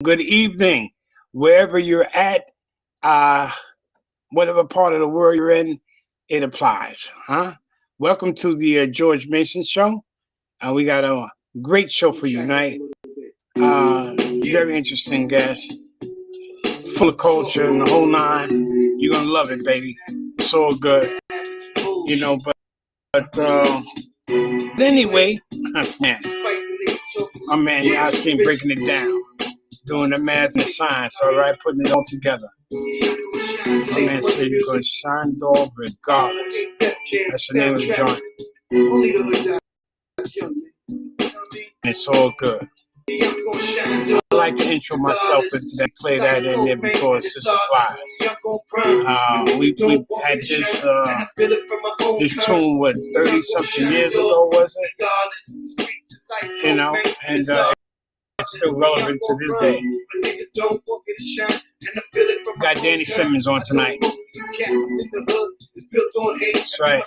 Good evening, wherever you're at, uh, whatever part of the world you're in, it applies, huh? Welcome to the George Mason Show. We got a great show for you tonight. Very interesting guest, full of culture and the whole nine. You're gonna love it, baby. It's all good, you know. But anyway, man, I see him breaking it down, doing the math and the science. All right, putting it all together. My man said you're gonna shine dog regardless. That's the name of the joint. It's all good. I like to intro myself into that, play that in there because this is live. We had this tune, what, 30 something years ago, was it? You know, and it's still relevant to this day. Got Danny Simmons on tonight. That's right.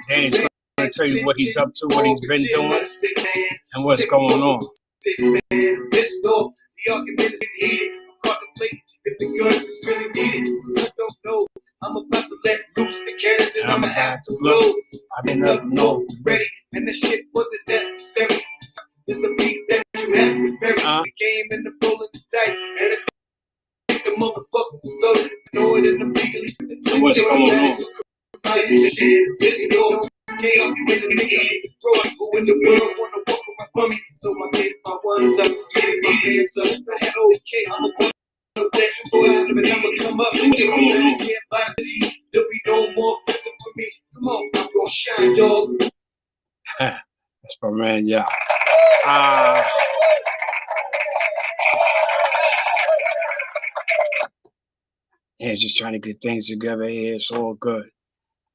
Danny's going to tell you what he's up to, what he's been doing, and what's going on. I'm about to let loose the cannons and I'ma have to blow. I've been up north ready, and the shit wasn't necessary. It's a beat that you have to bury. The game and the rolling the dice, and the motherfuckers flow. Know it in the legally. What's going on? Who in the world wanna walk with my bummy? So I get my ones up, get my hands up. Okay, I'm a I'ma come up and get on there'll be no more prison for me. Come on, I'm gonna shine, dog. That's my man, yeah. Yeah, just trying to get things together here. It's all good.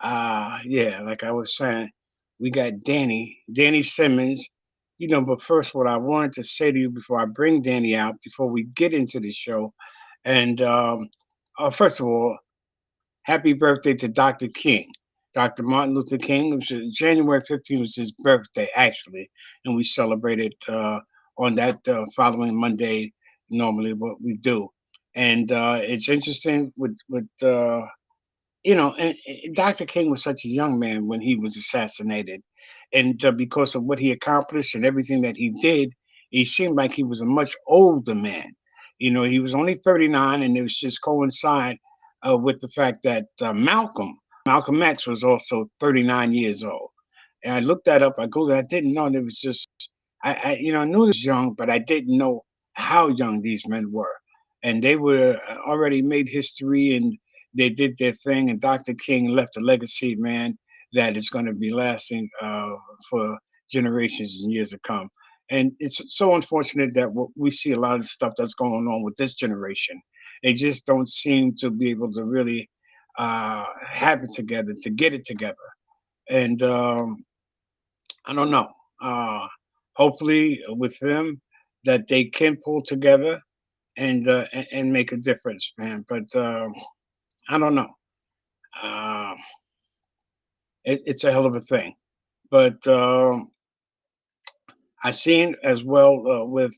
Yeah, like I was saying, we got Danny Simmons. But first, what I wanted to say to you before I bring Danny out, before we get into the show, and first of all, happy birthday to Dr. King. Dr. Martin Luther King. January 15th was his birthday, actually, and we celebrated on that following Monday, normally what we do. And it's interesting and Dr. King was such a young man when he was assassinated. And because of what he accomplished and everything that he did, he seemed like he was a much older man. He was only 39, and it was just coincide with the fact that Malcolm X was also 39 years old. And I looked that up. I Googled. I didn't know. It was just I knew he was young, but I didn't know how young these men were. And they were already made history, and they did their thing. And Dr. King left a legacy, man, that is going to be lasting for generations and years to come. And it's so unfortunate that we see a lot of stuff that's going on with this generation. They just don't seem to be able to really have it together, to get it together. And I don't know. Hopefully, with them, that they can pull together and make a difference, man. But I don't know. Uh, it's a hell of a thing. But I seen as well with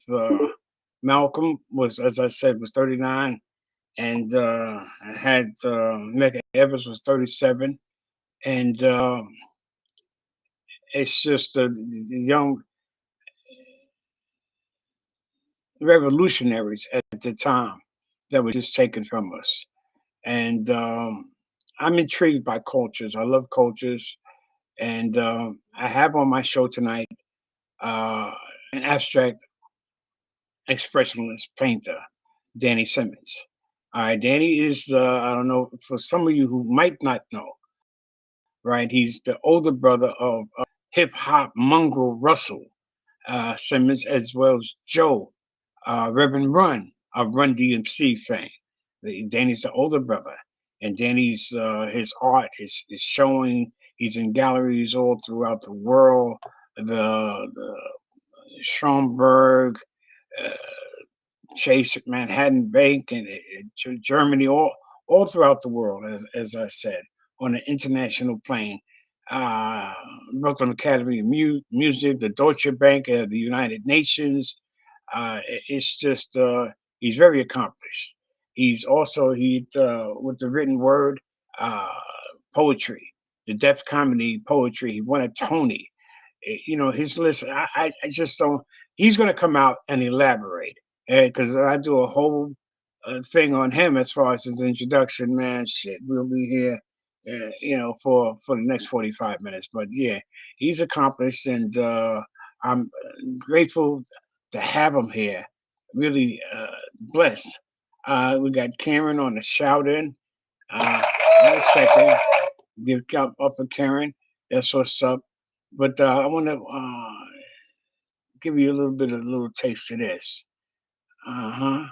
Malcolm was, as I said, was 39, and I had Medgar Evers was 37, and it's just the young revolutionaries at the time that were just taken from us. And I'm intrigued by cultures. I love cultures. And I have on my show tonight an abstract expressionist painter, Danny Simmons. All right, Danny is, I don't know, for some of you who might not know, right? He's the older brother of hip hop mongrel Russell Simmons, as well as Joe, Reverend Run of Run DMC fame. Danny's the older brother, and Danny's his art is showing. He's in galleries all throughout the world. The Schomburg, uh, Chase Manhattan Bank, and Germany, all throughout the world, as I said, on an international plane. uh, Brooklyn Academy of Music, the Deutsche Bank of the United Nations. It's just he's very accomplished. He's also he with the written word, uh, poetry, the deaf comedy poetry. He won a Tony. You know his list. I just don't. He's going to come out and elaborate because I do a whole thing on him as far as his introduction. Man, shit, we'll be here. For the next 45 minutes. But yeah, he's accomplished, and I'm grateful to have him here. Really blessed. We got Karen on the shout in. One second. Give up for Karen. That's what's up. But I want to give you a little taste of this. Uh huh.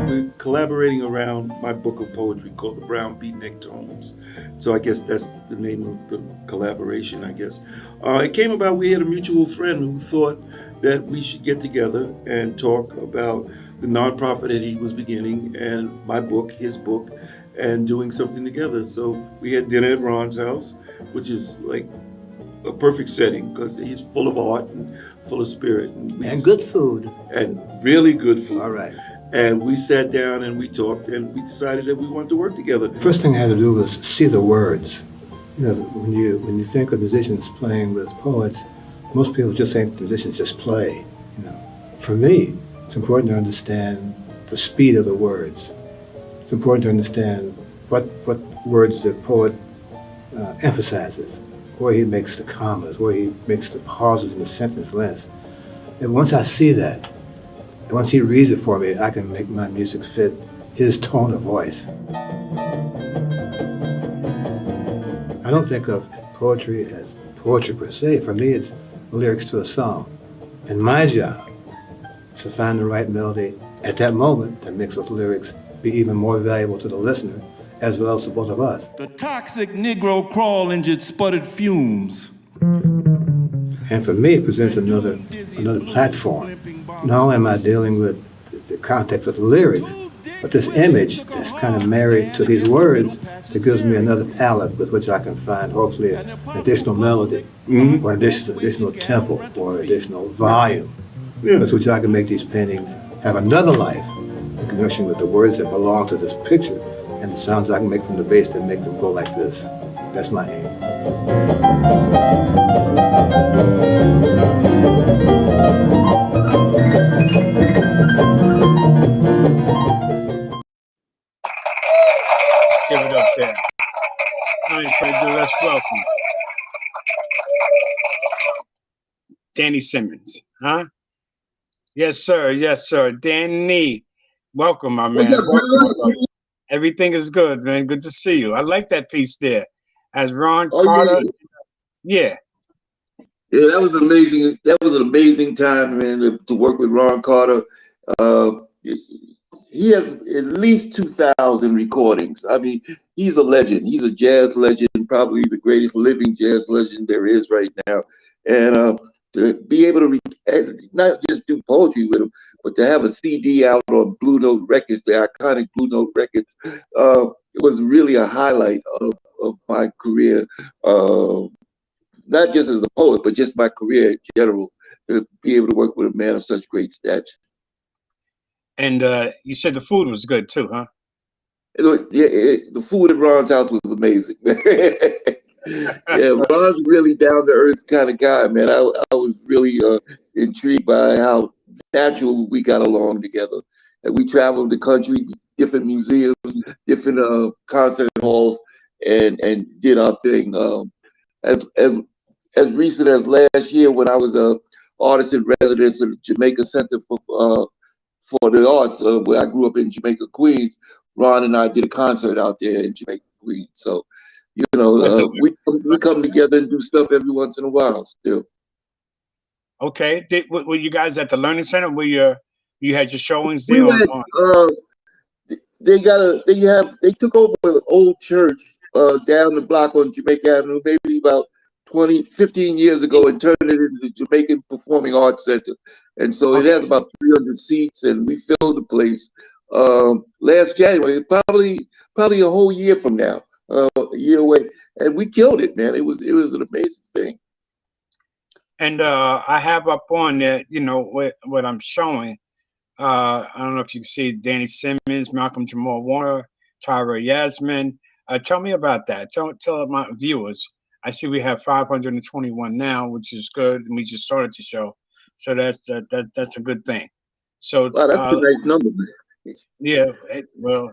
We're collaborating around my book of poetry called the Brown Beatnik Tomes. So I guess that's the name of the collaboration, I guess. It came about, we had a mutual friend who thought that we should get together and talk about the nonprofit that he was beginning and my book, his book, and doing something together. So we had dinner at Ron's house, which is like a perfect setting because he's full of art and full of spirit. And good food. And really good food. All right. And we sat down and we talked and we decided that we wanted to work together. First thing I had to do was see the words. You know, when you think of musicians playing with poets, most people just think musicians just play. You know, for me, it's important to understand the speed of the words. It's important to understand what words the poet emphasizes, where he makes the commas, where he makes the pauses in the sentence length. And once I see that, and once he reads it for me, I can make my music fit his tone of voice. I don't think of poetry as poetry per se. For me, it's lyrics to a song. And my job is to find the right melody at that moment that makes those lyrics be even more valuable to the listener, as well as to both of us. The toxic Negro crawl injured sputtered fumes. And for me, it presents another platform. Not only am I dealing with the context of the lyrics, but this image that's kind of married to these words that gives me another palette with which I can find hopefully an additional melody, or an additional tempo, or additional volume, with which I can make these paintings have another life in connection with the words that belong to this picture and the sounds I can make from the bass that make them go like this. That's my aim. Let's give it up there. I ain't afraid to let's welcome Danny Simmons, huh? Yes, sir. Yes, sir. Danny, welcome, my man. Welcome, my brother. Everything is good, man. Good to see you. I like that piece there. As Ron Carter. Yeah. Yeah, that was amazing. That was an amazing time, man, to work with Ron Carter. He has at least 2,000 recordings. I mean, he's a legend. He's a jazz legend, probably the greatest living jazz legend there is right now. And to be able to not just do poetry with him, but to have a CD out on Blue Note Records, the iconic Blue Note Records, it was really a highlight of my career. Not just as a poet, but just my career in general, to be able to work with a man of such great stature. And you said the food was good too, huh? The food at Ron's house was amazing. Yeah, Ron's really down to earth kind of guy, man. I was really intrigued by how natural we got along together. And we traveled the country, different museums, different concert halls, and did our thing. As recent as last year, when I was a artist in residence at the Jamaica Center for the Arts, where I grew up in Jamaica, Queens, Ron and I did a concert out there in Jamaica, Queens. So, you know, we come together and do stuff every once in a while still. Okay. Were you guys at the Learning Center where you had your showings there? They took over an old church down the block on Jamaica Avenue, maybe about 15 years ago, and turned it into the Jamaican Performing Arts Center. And so it has about 300 seats, and we filled the place last January, probably a whole year from now, a year away, and we killed it, man. It was an amazing thing. And I have up on there, what I'm showing. I don't know if you can see Danny Simmons, Malcolm Jamal Warner, Tyra Yasmin. Tell me about that. Tell my viewers. I see we have 521 now, which is good, and we just started the show, so that's a good thing. So Wow, that's a nice number, man. yeah, well,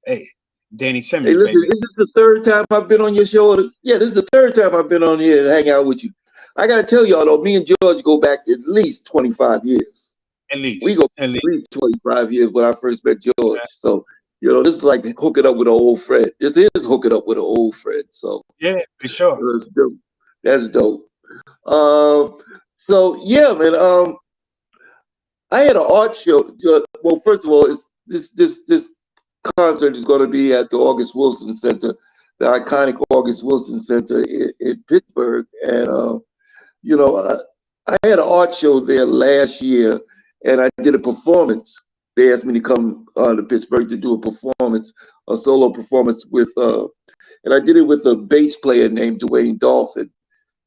hey, Danny Hey, Simmons, listen, baby, this is the third time I've been on your show. Yeah, this is the third time I've been on here to hang out with you. I got to tell y'all, though, me and George go back at least 25 years. at We go least, back at least 25 years when I first met George. So, this is like hooking up with an old friend. This is hooking up with an old friend. So, yeah, for sure. that's dope. That's dope. Um, so, yeah, man. I had an art show. Well, first of all, this concert is going to be at the August Wilson Center, the iconic August Wilson Center in Pittsburgh. And, you know, I had an art show there last year and I did a performance. They asked me to come to Pittsburgh to do a performance, a solo performance and I did it with a bass player named Dwayne Dolphin.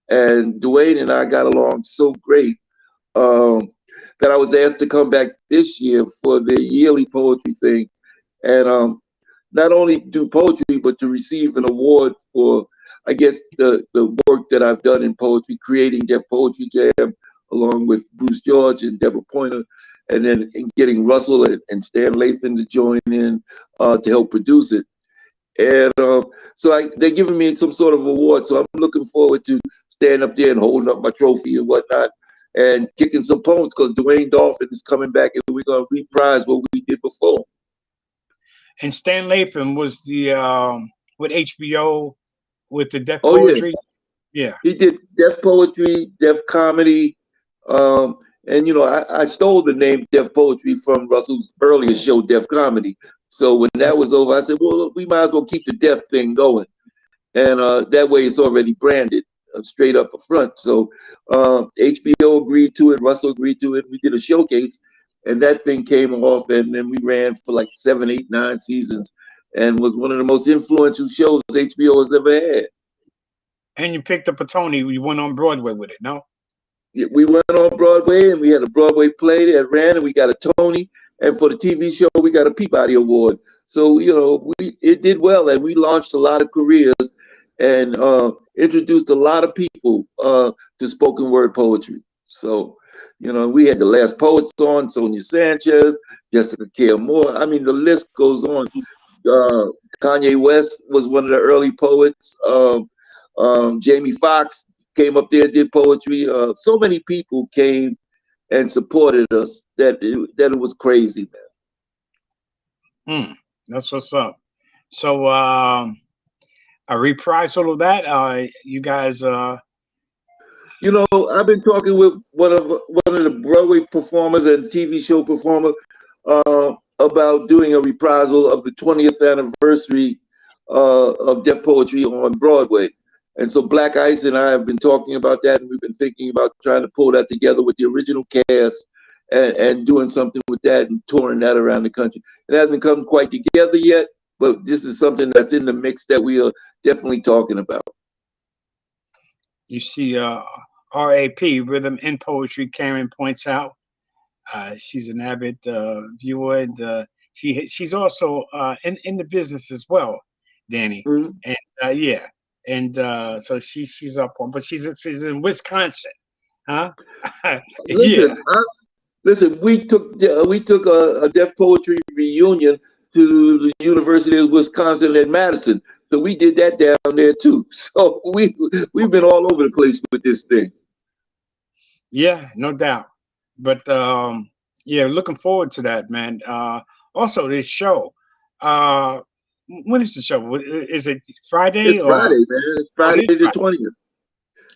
And Dwayne and I got along so great that I was asked to come back this year for the yearly poetry thing. And not only do poetry, but to receive an award for, I guess, the work that I've done in poetry, creating Def Poetry Jam, along with Bruce George and Deborah Pointer, and then getting Russell and Stan Lathan to join in to help produce it. And so they're giving me some sort of award. So I'm looking forward to standing up there and holding up my trophy and whatnot and kicking some poems because Dwayne Dolphin is coming back and we're going to reprise what we did before. And Stan Lathan was the with HBO with the Deaf Oh, yeah. Poetry. Yeah. He did Def Poetry, Def Comedy. And, I stole the name Def Poetry from Russell's earlier show, Def Comedy. So when that was over, I said, well, we might as well keep the Def thing going. And that way it's already branded straight up front. So HBO agreed to it, Russell agreed to it. We did a showcase and that thing came off and then we ran for like 7, 8, 9 seasons and was one of the most influential shows HBO has ever had. And you picked up a Tony. You went on Broadway with it, no? We went on Broadway and we had a Broadway play that ran and we got a Tony. And for the TV show, we got a Peabody Award. So, it did well and we launched a lot of careers and introduced a lot of people to spoken word poetry. So, we had the last poets on, Sonia Sanchez, Jessica Care Moore. I mean, the list goes on. Kanye West was one of the early poets. Jamie Foxx came up there, did poetry. So many people came and supported us that it was crazy, Mm, that's what's up. So a reprisal of that. You guys. I've been talking with one of the Broadway performers and TV show performers about doing a reprisal of the 20th anniversary of Def Poetry on Broadway. And so Black Ice and I have been talking about that, and we've been thinking about trying to pull that together with the original cast and doing something with that and touring that around the country. It hasn't come quite together yet, but this is something that's in the mix that we are definitely talking about. You see, RAP, Rhythm and Poetry, Karen points out. She's an avid viewer, and she's also in the business as well, Danny. Mm-hmm. And yeah, and so she's up on, but she's in Wisconsin, huh? Yeah. Listen, we took a Def Poetry reunion to the University of Wisconsin at Madison. So we did that down there too. So we've been all over the place with this thing. Yeah, no doubt. But yeah, looking forward to that, man. Also, this show. Uh, when is the show? Is it Friday It's or? Friday, man. It's Oh, it Friday is the Friday. 20th.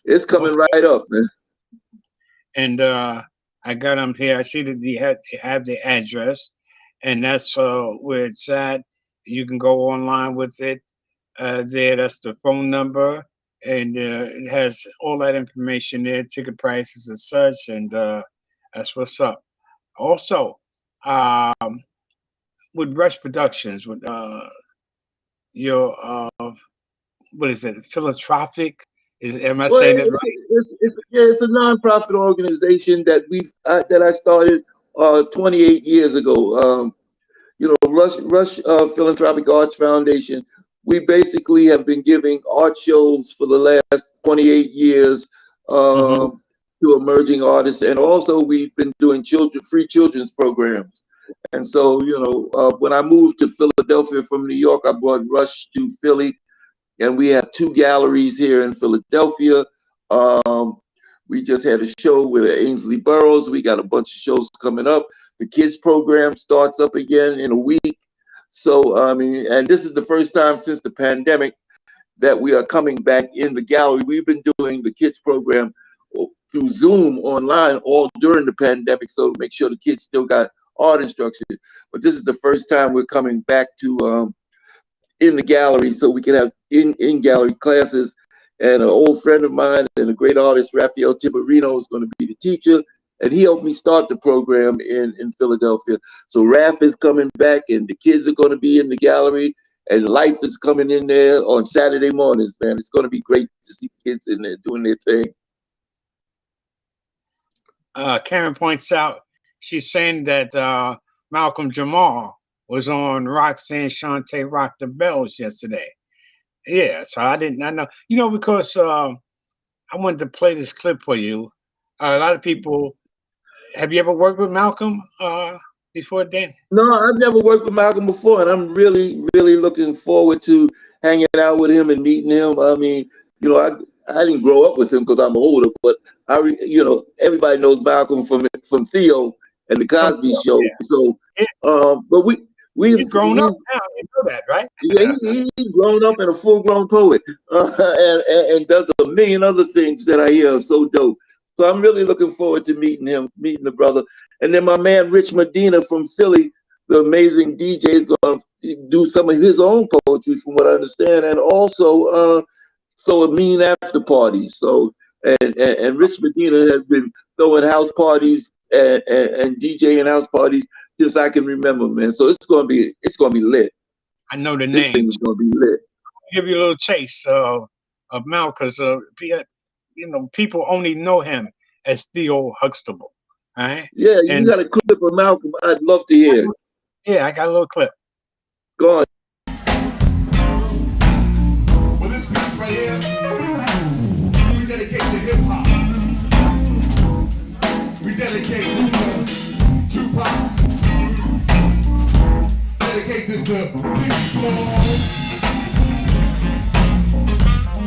It's coming Okay. right up, man. And I got them here. I see that they have the address, and that's where it's at. You can go online with it. There, that's the phone number, and it has all that information there, ticket prices and such, and that's what's up. Also, um, with Rush Productions, with your what is it, philanthropic? Am I Well, saying that right? yeah, it's a nonprofit organization that that I started 28 years ago. You know, Rush Philanthropic Arts Foundation. We basically have been giving art shows for the last 28 years Mm-hmm. to emerging artists, and also we've been doing free children's programs. And so, you know, when I moved to Philadelphia from New York, I brought Rush to Philly, and we have two galleries here in Philadelphia. Um, we just had a show with Ainsley Burroughs. We got a bunch of shows coming up. The kids program starts up again in a week. So I mean, and this is the first time since the pandemic that we are coming back in the gallery. We've been doing the kids program through Zoom online all during the pandemic, so to make sure the kids still got art instruction. But this is the first time we're coming back to in the gallery so we can have in gallery classes. And an old friend of mine and a great artist, Raphael Tiberino, is going to be the teacher. And he helped me start the program in Philadelphia. So Raph is coming back, and the kids are going to be in the gallery, and Life is coming in there on Saturday mornings, man. It's going to be great to see kids in there doing their thing. Karen points out, she's saying that Malcolm Jamal was on Roxanne Shante Rock the Bells yesterday. Yeah, so I know, because I wanted to play this clip for you. A lot of people, have you ever worked with Malcolm before then? No, I've never worked with Malcolm before, and I'm really, really looking forward to hanging out with him and meeting him. I mean, you know, I didn't grow up with him because I'm older, but you know, everybody knows Malcolm from Theo and the From Cosby Phil, Show. yeah. So, Yeah, but we he's grown up now. You know that, right? yeah, he's grown up and a full-grown poet, and does a million other things that I hear are so dope. So I'm really looking forward to meeting him, meeting the brother. And then my man Rich Medina from Philly, the amazing DJ, is going to do some of his own poetry, from what I understand, and also so a mean after party. So and Rich Medina has been throwing house parties and DJing house parties since I can remember, man. So it's gonna be lit. I know the This thing name. is gonna be lit. Give you a little chase of Mal, because people only know him as Theo Huxtable. All right. Yeah, you And got a clip of Malcolm. I'd love to hear it. yeah, I got a little clip. Go on. Well, this piece right here, we dedicate to hip hop. We dedicate this to Tupac. Dedicate this to Biggie Smalls.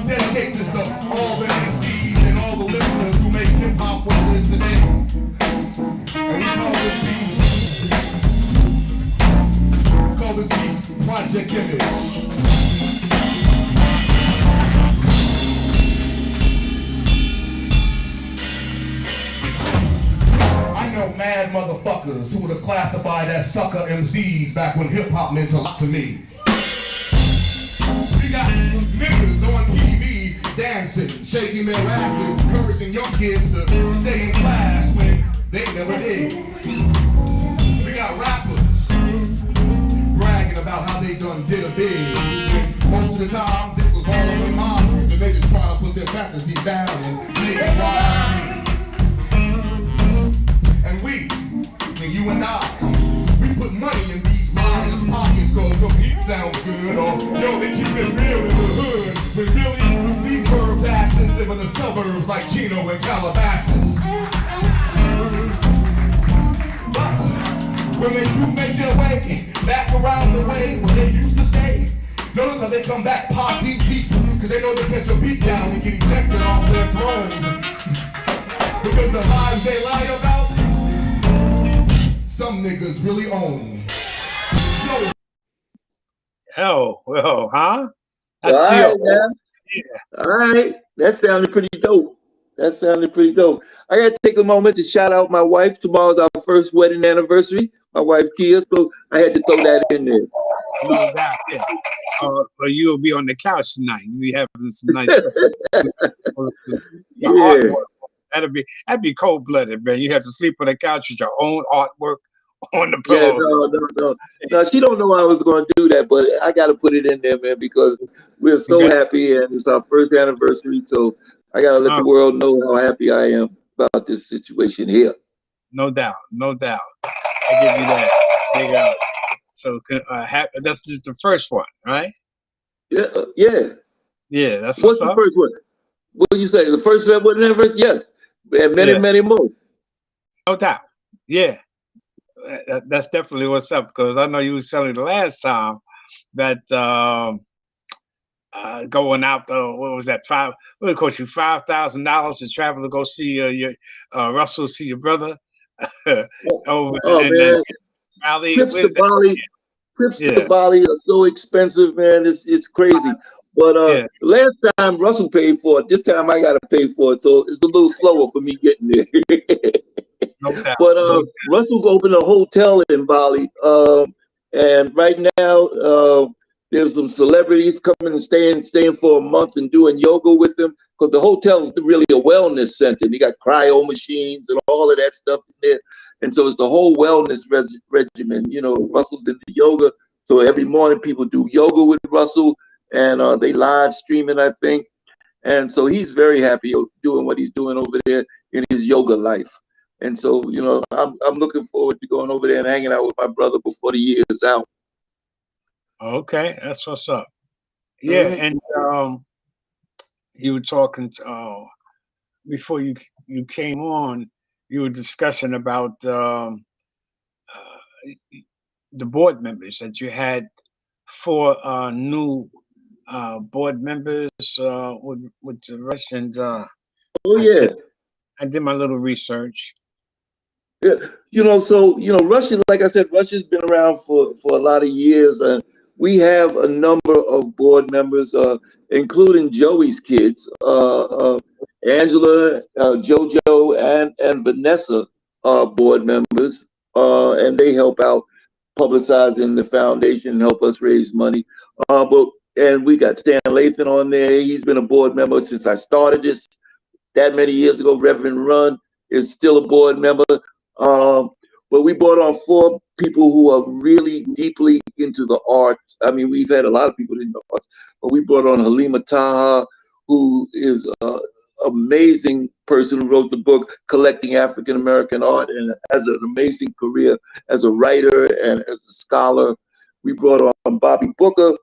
Dedicate this to all the MCs and all the listeners who make hip hop what it is today. And we call this piece Project Image. I know mad motherfuckers who would have classified as sucker MCs back when hip hop meant a lot to me. We got niggas on TV dancing, shaking their asses, encouraging young kids to stay in class when they never did. We got rappers bragging about how they done did a bid. Most of the times it was all on their minds, and they just trying to put their fantasies down and make it rhyme. And you and I, we put money in these minds' pockets cause no beat sounds good, or yo, they keep it real in the hood. When really, these verbs asses live in the suburbs like Chino and Calabasas. But when they do make their way back around the way where they used to stay, notice how they come back posse deep, cause they know they catch a beat down and get ejected off their throne. Because the lives they lie about, some niggas really own. So, Oh, well, huh? All That's right, Theo. man. Yeah. All right. That sounded pretty dope. That sounded pretty dope. I got to take a moment to shout out my wife. Tomorrow's our first wedding anniversary. My wife, Kia. So I had to throw that in there. No doubt. Yeah. Or you'll be on the couch tonight. You'll be having some nice your Yeah. artwork. That'd be cold blooded, man. You have to sleep on the couch with your own artwork on the Yeah, pillow. no. She don't know I was going to do that, but I got to put it in there, man, because we're You so got happy and it's our first anniversary. So I got to let uh, the world know how happy I am about this situation here. no doubt, no doubt. I give you that. Big so that's just the first one, right? Yeah, yeah. Yeah, that's What's what's the up. first one? What do you say? The first one was anniversary? Yes, and many, Yeah, many more. no doubt. Yeah, that's definitely what's up because I know you was telling me the last time that going out what was that what it cost you $5,000 to travel to go see your Russell see your brother over Oh and then man, Valley. trips to Where's that? Bali, trips to Yeah, Bali are so expensive, man. It's crazy. But yeah, last time Russell paid for it. This time I got to pay for it, so it's a little slower for me getting there. no doubt, But no. Russell's opened a hotel in Bali, and right now there's some celebrities coming and staying for a month and doing yoga with them because the hotel is really a wellness center. You got cryo machines and all of that stuff in there, and so it's the whole wellness regimen. You know, Russell's into yoga, so every morning people do yoga with Russell, and they live stream it, I think. And so he's very happy doing what he's doing over there in his yoga life. And so, I'm looking forward to going over there and hanging out with my brother before the year is out. Okay, that's what's up. Yeah, Mhm. and you were talking before you came on. You were discussing about the board members that you had four new board members with the Russians. Oh I said yeah, I did my little research. yeah. Russia, like I said, Russia's been around for a lot of years, and we have a number of board members, including Joey's kids, Angela, JoJo, and Vanessa are board members, and they help out publicizing the foundation, help us raise money. But and we got Stan Lathan on there. He's been a board member since I started this that many years ago. Reverend Run is still a board member. Um, but we brought on four people who are really deeply into the arts. I mean, we've had a lot of people in the arts, but we brought on Halima Taha, who is an amazing person who wrote the book Collecting African American Art and has an amazing career as a writer and as a scholar. We brought on Bobby Booker.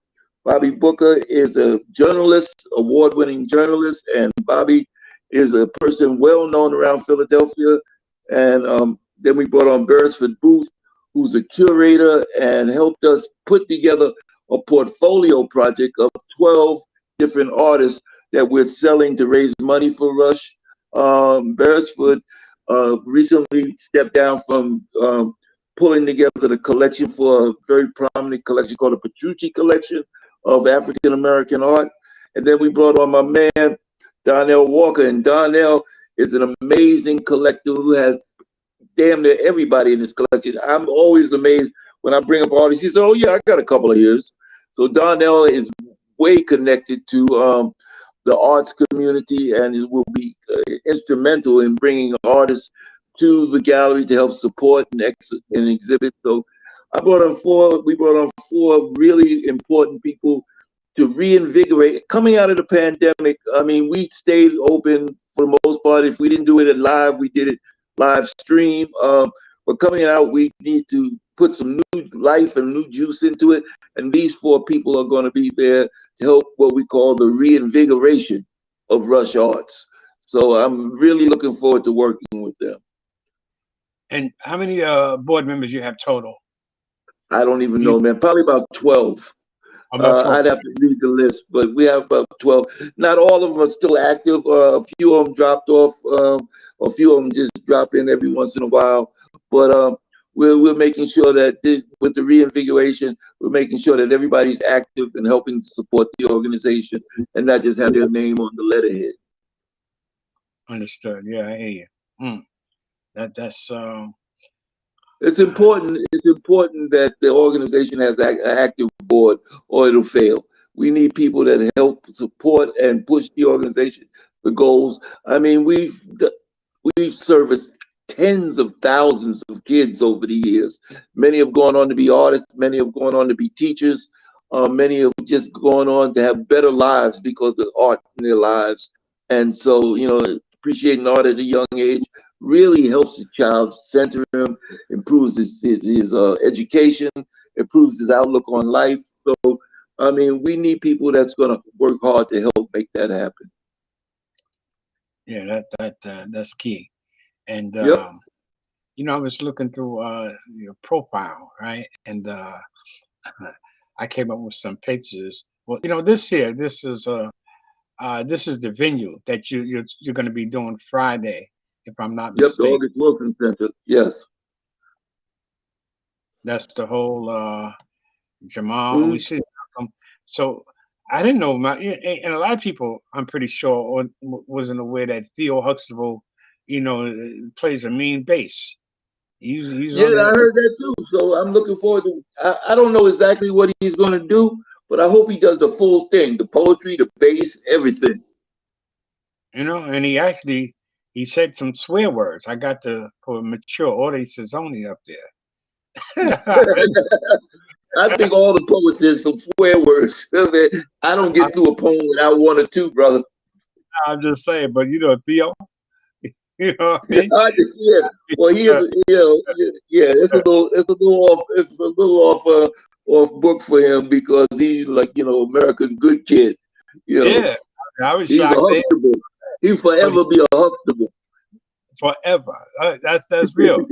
Bobby Booker is a journalist, award-winning journalist, and Bobby is a person well known around Philadelphia. And then we brought on Beresford Booth, who's a curator and helped us put together a portfolio project of 12 different artists that we're selling to raise money for Rush. Beresford recently stepped down from pulling together the collection for a very prominent collection called the Petrucci Collection of African American art. And then we brought on my man, Donnell Walker. And Donnell is an amazing collector who has damn near everybody in his collection. I'm always amazed when I bring up artists. He said, "Oh yeah, I got a couple of years." So Donnell is way connected to the arts community and it will be instrumental in bringing artists to the gallery to help support and exhibit. So we brought on four really important people to reinvigorate. Coming out of the pandemic, I mean, we stayed open for the most part. If we didn't do it at live, we did it live stream. But coming out, we need to put some new life and new juice into it. And these four people are going to be there to help what we call the reinvigoration of Rush Arts. So I'm really looking forward to working with them. And how many board members you have total? I don't even You know, man. Probably about 12. about 12. I'd have to read the list, but we have about 12. Not all of them are still active. A few of them dropped off. A few of them just drop in every once in a while. But we're making sure that with the reinvigoration, we're making sure that everybody's active and helping to support the organization and not just have their name on the letterhead. Understood. Yeah, I hear you. Hmm. That's It's uh, important. It's important that the organization has an active board, or it'll fail. We need people that help support and push the organization, the goals. I mean, we've serviced tens of thousands of kids over the years. Many have gone on to be artists, many have gone on to be teachers, many have just gone on to have better lives because of art in their lives. And so, appreciating art at a young age really helps the child center him, improves his education, improves his outlook on life. So, I mean, we need people that's going to work hard to help make that happen. Yeah, that's key. And Yep, I was looking through your profile, right? And I came up with some pictures. Well, this here, this is the venue that you're going to be doing Friday, if I'm not yep, the mistaken. August Wilson Center. Yes. That's the whole Jamal. We Mm, see. So I didn't know and a lot of people, I'm pretty sure, wasn't aware that Theo Huxtable, plays a mean bass. He's yeah, on I the. heard that too. So I'm looking forward to. I don't know exactly what he's going to do, but I hope he does the full thing: the poetry, the bass, everything. And he said some swear words. I got the for mature audiences only up there. I think all the poets did some swear words. I don't I, get through a poem without one or two, brother. I'm just saying, but Theo, what I mean? Yeah. Well, he is. Uh, Yeah. It's a little off book for him because he's like America's good kid. You know, yeah, I was he's a shocked there, Huxtable. He'll but forever be a Huxtable. forever. That's real.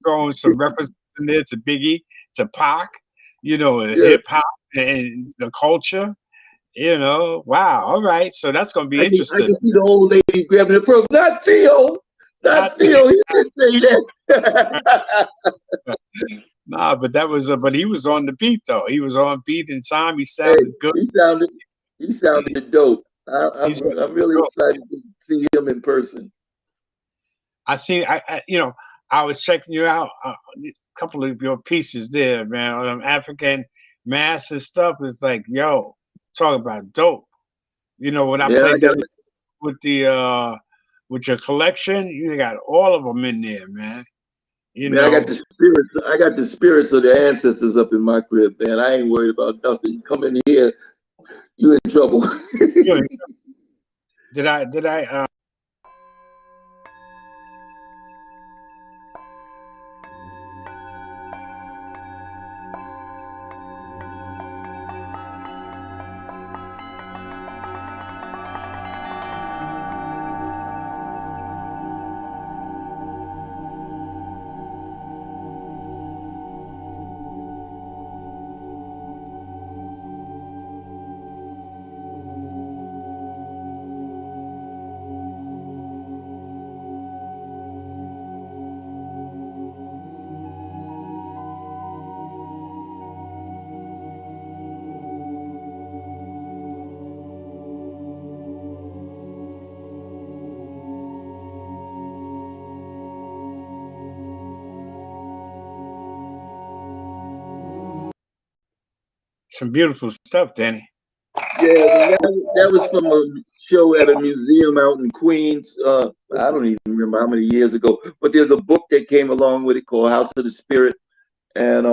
Throwing some references in there to Biggie, to Pac, Yeah. hip hop and the culture. Wow. All right, so that's gonna be I interesting. can see the old lady grabbing the purse. Not Theo. Not Not Theo. He didn't say that. nah, but but he was on the beat though. He was on beat and time. He Hey, sounded good. he sounded he He, sounded dope. he's I'm really excited to see him in person. I seen I was checking you out. A couple of your pieces there, man, on African mass and stuff. It's like, yo, talk about dope. When I Yeah, played that with the with your collection, you got all of them in there, man. You man, I got know, the spirits. I got the spirits of the ancestors up in my crib, man. I ain't worried about nothing. You come in here, you in trouble. you know, did I some beautiful stuff, Danny. Yeah, that was from a show at a museum out in Queens. I don't even remember how many years ago, but there's a book that came along with it called House of the Spirit, and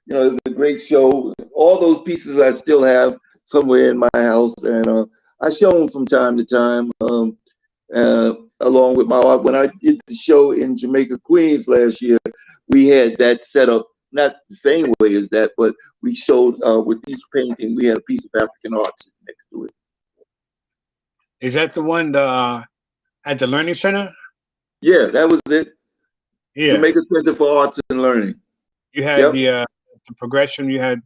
it's a great show. All those pieces I still have somewhere in my house, and I show them from time to time, along with my art. When I did the show in Jamaica, Queens last year, we had that set up, not the same way as that, but we showed with each painting, we had a piece of African art sitting next to it. Is that the one at the Learning Center? Yeah, that was it. Yeah. Jamaica Center for Arts and Learning. You had Yep. the progression. You had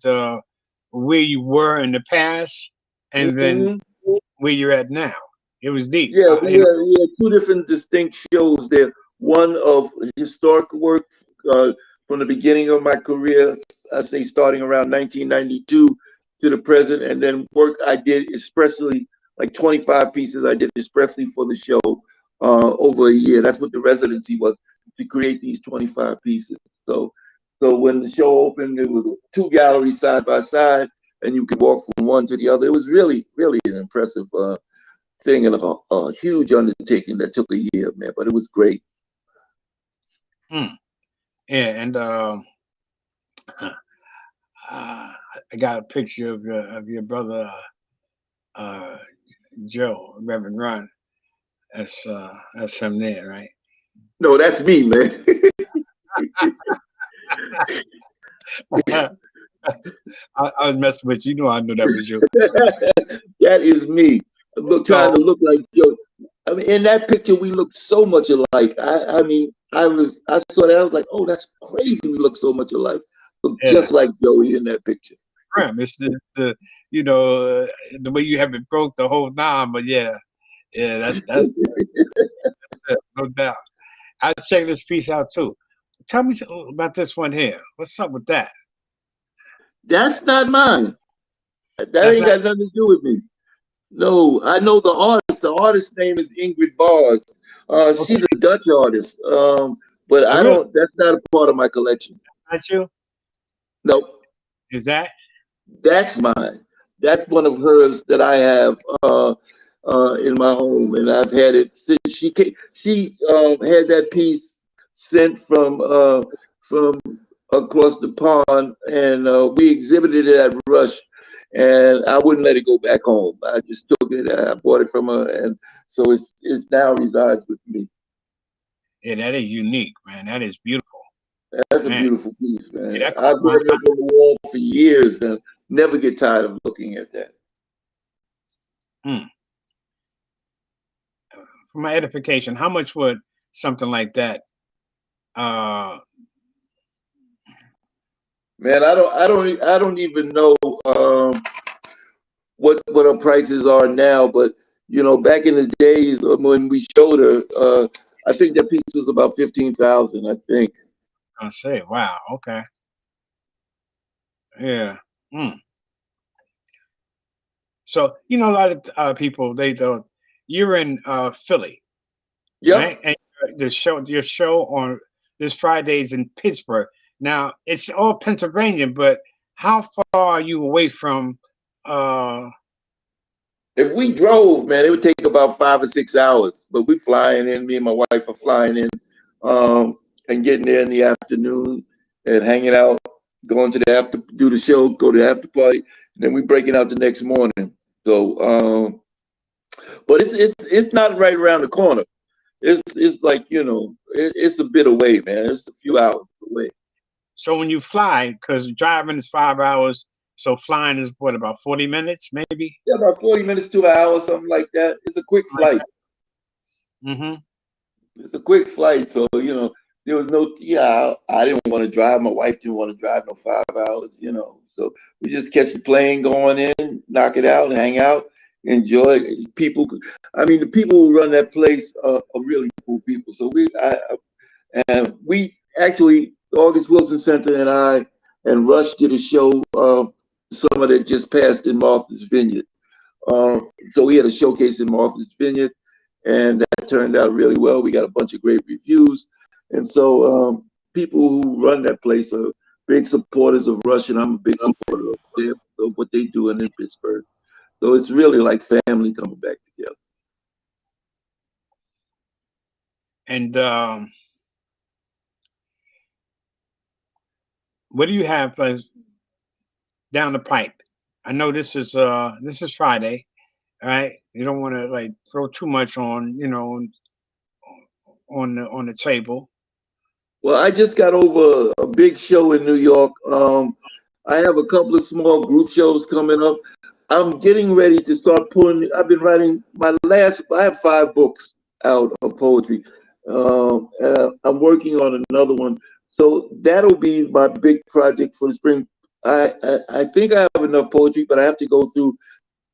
where you were in the past, and then Hmm. where you're at now. It was deep. Yeah, we had two different distinct shows there. One of historic work uh, from the beginning of my career, I say starting around 1992 to the present, and then work I did expressly, like 25 pieces I did expressly for the show over a year. That's what the residency was, to create these 25 pieces. So when the show opened, it was two galleries side by side, and you could walk from one to the other. It was really, really an impressive thing and a huge undertaking that took a year, man. But it was great. Mm. Yeah, and I got a picture of your brother uh, Joe, Reverend Run. That's him there, right? No, that's me, man. I was messing with you. You know, I knew that was you. That is me. Look, trying So to look like Joe. I mean, in that picture, we look so much alike. I mean, I saw that. I was like, oh, that's crazy. We look so much alike. Look yeah, just like Joey in that picture. Grim. It's the you know the way you have it broke the whole nine. But yeah, yeah, that's it, no doubt. I'll check this piece out too. Tell me about this one here. What's up with that? That's not mine. That That's ain't not. got nothing to do with me. No, I know the artist. The artist's name is Ingrid Bars. Okay. She's a Dutch artist. But Oh, I really? don't. That's not a part of my collection. Not you? No, Is that? that's mine. That's one of hers that I have in my home, and I've had it since she came. She had that piece sent from across the pond, and we exhibited it at Rush. And I wouldn't let it go back home. I just took it. I bought it from her, and so it's now resides with me. Yeah, that is unique, man. That is beautiful, That's a man. beautiful piece, Yeah, man. that I've caught had my it up on the wall for years, and never get tired of looking at that. eye. For my edification. How much would something like that? Uh, Man, I don't even know what her prices are now, but back in the days when we showed her, I think that piece was about 15,000. I think. I'll say, wow, okay, yeah. Mm. So a lot of people they don't. You're in Philly, right? Yep. And your show on this Fridays in Pittsburgh. Now it's all Pennsylvania, but how far are you away from? Uh, If we drove, man, it would take about 5 or 6 hours. But we flying in. Me and my wife are flying in, and getting there in the afternoon and hanging out, going to the after, do the show, go to the after party, and then we breaking out the next morning. So, but it's not right around the corner. It's like it's a bit away, man. It's a few hours away. so when you fly, because driving is 5 hours, so flying is what about 40 minutes, maybe? Yeah, about 40 minutes to an hour, something like that. It's a quick Like flight. that. Mm-hmm. It's a quick flight, so there was no. Yeah, I didn't want to drive. My wife didn't want to drive no 5 hours. So we just catch the plane going in, knock it out, hang out, enjoy. People, I mean, the people who run that place are really cool people. So and we actually, August Wilson Center and I and Rush did a show. Summer that just passed in Martha's Vineyard. So we had a showcase in Martha's Vineyard, and that turned out really well. We got a bunch of great reviews, and so people who run that place are big supporters of Rush, and I'm a big supporter of what they do in Pittsburgh. So it's really like family coming back together. And what do you have down the pipe? I know this is Friday, right? You don't want to like throw too much on on the table. Well, I just got over a big show in New York. I have a couple of small group shows coming up. I'm getting ready to start pulling. I've been writing my last. I have 5 books out of poetry. I'm working on another one, so that'll be my big project for the spring. I think I have enough poetry, but I have to go through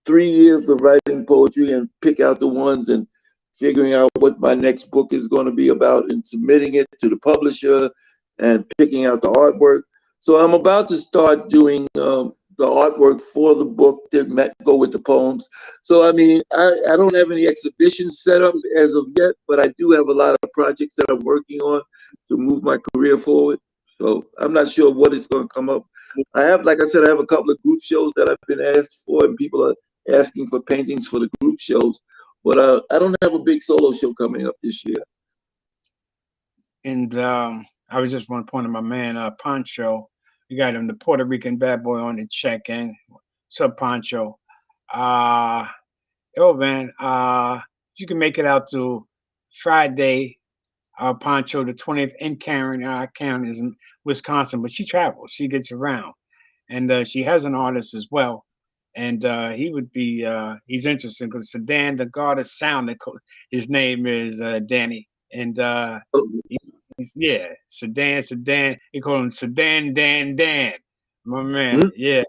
3 years of writing poetry and pick out the ones and figuring out what my next book is going to be about and submitting it to the publisher and picking out the artwork. So I'm about to start doing the artwork for the book that go with the poems. So I mean, I don't have any exhibitions set up as of yet, but I do have a lot of projects that I'm working on to move my career forward. So I'm not sure what is going to come up. I have, like I said, I have a couple of group shows that I've been asked for, and people are asking for paintings for the group shows. But I don't have a big solo show coming up this year. And I was just one point of my man Pancho. We got him, the Puerto Rican bad boy, on the check-in. What's up, Pancho? Uh, Yo, man. You can make it out to Friday. Pancho, the 20th in Karen. Karen is in Wisconsin, but she travels. She gets around, and she has an artist as well. And he would be he's interesting because Sedan, the God of Sound, his name is Danny, and yeah, Sedan. He call him Sedan Dan. My man, Hmm? yeah,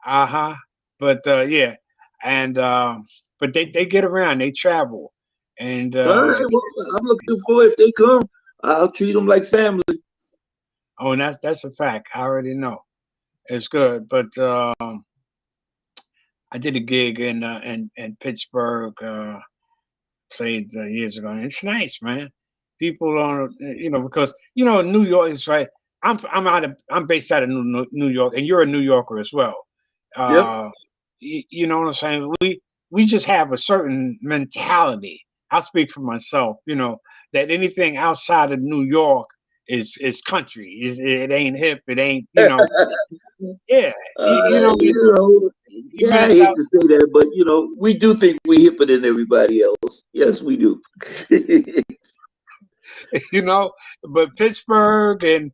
uh-huh. But yeah, and but they get around, they travel, and All right, well, I'm looking for if they come, I'll treat them like family. oh, and that's a fact. I already know it's good. But I did a gig in Pittsburgh, played years ago, and it's nice, man. People on, because New York is right. I'm based out of New York, and you're a New Yorker as well. Yep. Uh, you know what I'm saying? We just have a certain mentality. I'll speak for myself. That anything outside of New York is country. It ain't hip. It ain't. Yeah. You know, You yeah, I mess hate out. to say that, but we do think we hipper than everybody else. Yes, we do. You know. But Pittsburgh and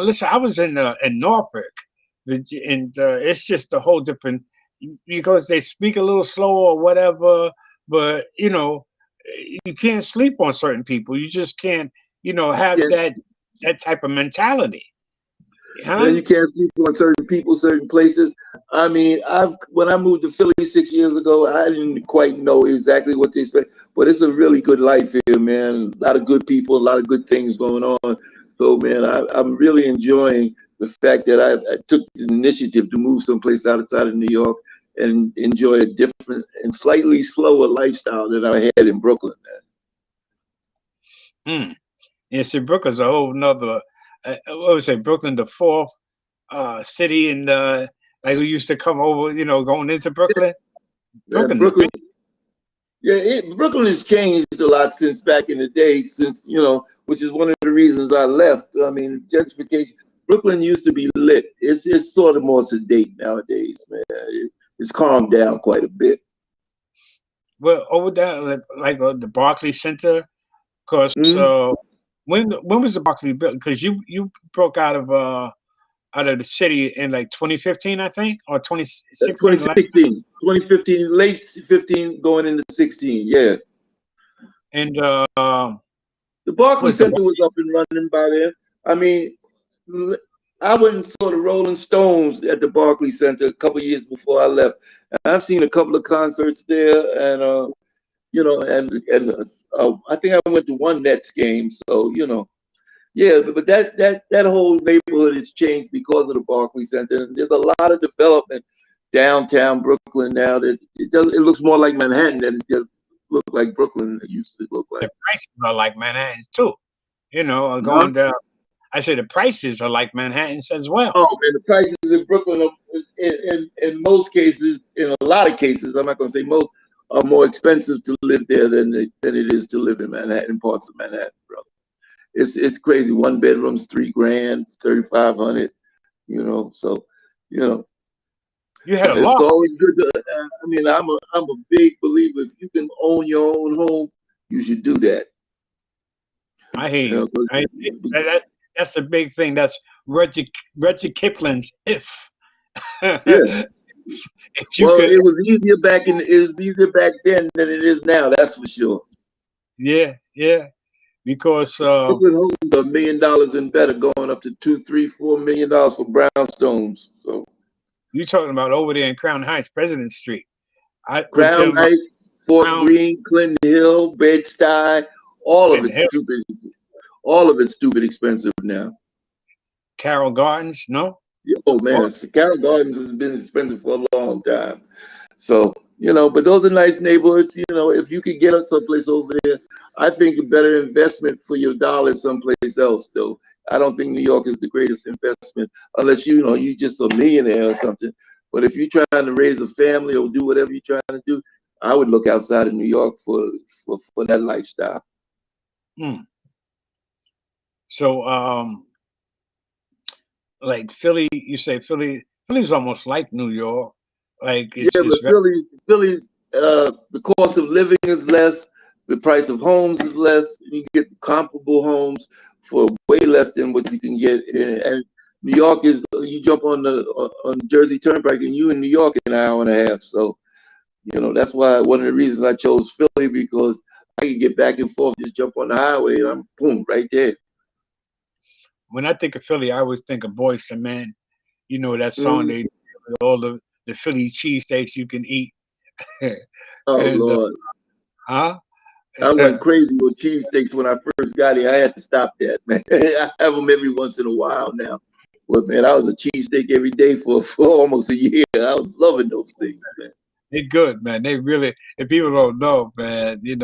listen, I was in Norfolk, and it's just a whole different because they speak a little slower or whatever. But you can't sleep on certain people. You just can't, have Yeah, that type of mentality, huh? and you can't speak on certain people, certain places. I mean, when I moved to Philly 6 years ago, I didn't quite know exactly what to expect, but it's a really good life here, man. A lot of good people, a lot of good things going on. So, man, I'm really enjoying the fact that I took the initiative to move someplace outside of New York and enjoy a different and slightly slower lifestyle than I had in Brooklyn, Mm. Yeah, see, Brooklyn's a whole nother. What would say Brooklyn, the fourth city, and like we used to come over, going into Brooklyn. man. Brooklyn is big. Yeah, Brooklyn has changed a lot since back in the day, since, which is one of the reasons I left. I mean, gentrification. Brooklyn used to be lit. It's sort of more sedate nowadays, man. It's calmed down quite a bit. Well, over there, like the Barclays Center, because Mm-hmm. when was the Barclays built? Because you broke out of the city in like 2015, I think, or 2016. 2016, 2015, late 15, going into 16. Yeah, And the Barclays was the Center was up and running by then. I mean, I went and saw the Rolling Stones at the Barclays Center a couple years before I left. And I've seen a couple of concerts there, and I think I went to one Nets game. So yeah, but that whole neighborhood has changed because of the Barclays Center. And there's a lot of development downtown Brooklyn now that it looks more like Manhattan than it just looked like Brooklyn used to look like. prices are like Manhattan's too. Huh? Going down. I say the prices are like Manhattan's as well. Oh, and the prices in Brooklyn, in most cases, in a lot of cases, I'm not going to say most, are more expensive to live there than it is to live in Manhattan, parts of Manhattan, bro. It's crazy. One bedroom's $3,000, 3,500. So you know, You had a it's law. always good to. I mean, I'm a big believer. If you can own your own home, you should do that. I hear You you. know, 'cause- That's the big thing. That's Rudyard Kipling's if. yeah. If you Well, could, it was easier back then than it is now. That's for sure. yeah, because Brooklyn homes are $1 million and better, going up to $2, $3, $4 million for brownstones. So you're talking about over there in Crown Heights, President Street. I with Crown them Heights, Fort Crown Greene, Clinton Hill, Bed-Stuy, all of and it's Hill, stupid. All of it's stupid expensive now. Carroll Gardens, no? Oh Oh, man, Carroll Gardens has been expensive for a long time. So, but those are nice neighborhoods. If you could get up someplace over there, I think a better investment for your dollar is someplace else, though. I don't think New York is the greatest investment unless you just a millionaire or something. But if you're trying to raise a family or do whatever you're trying to do, I would look outside of New York for that lifestyle. hmm. So like Philly, you say Philly's almost like New York. Like Yeah, but it's very, Philly, the cost of living is less, the price of homes is less. You get comparable homes for way less than what you can get in. And New York is you jump on Jersey Turnpike and you in New York in an hour and a half. So that's why one of the reasons I chose Philly because I can get back and forth, just jump on the highway, and I'm boom right there. when I think of Philly, I always think of Boys and Men. You know that song Mhm. they all the Philly cheesesteaks you can eat. Oh And Lord, huh? I went crazy with cheesesteaks when I first got here. I had to stop that, man. I have them every once in a while now. But man, I was a cheesesteak every day for almost a year. I was loving those things, man. They good, man. They really. If people don't know, man, it,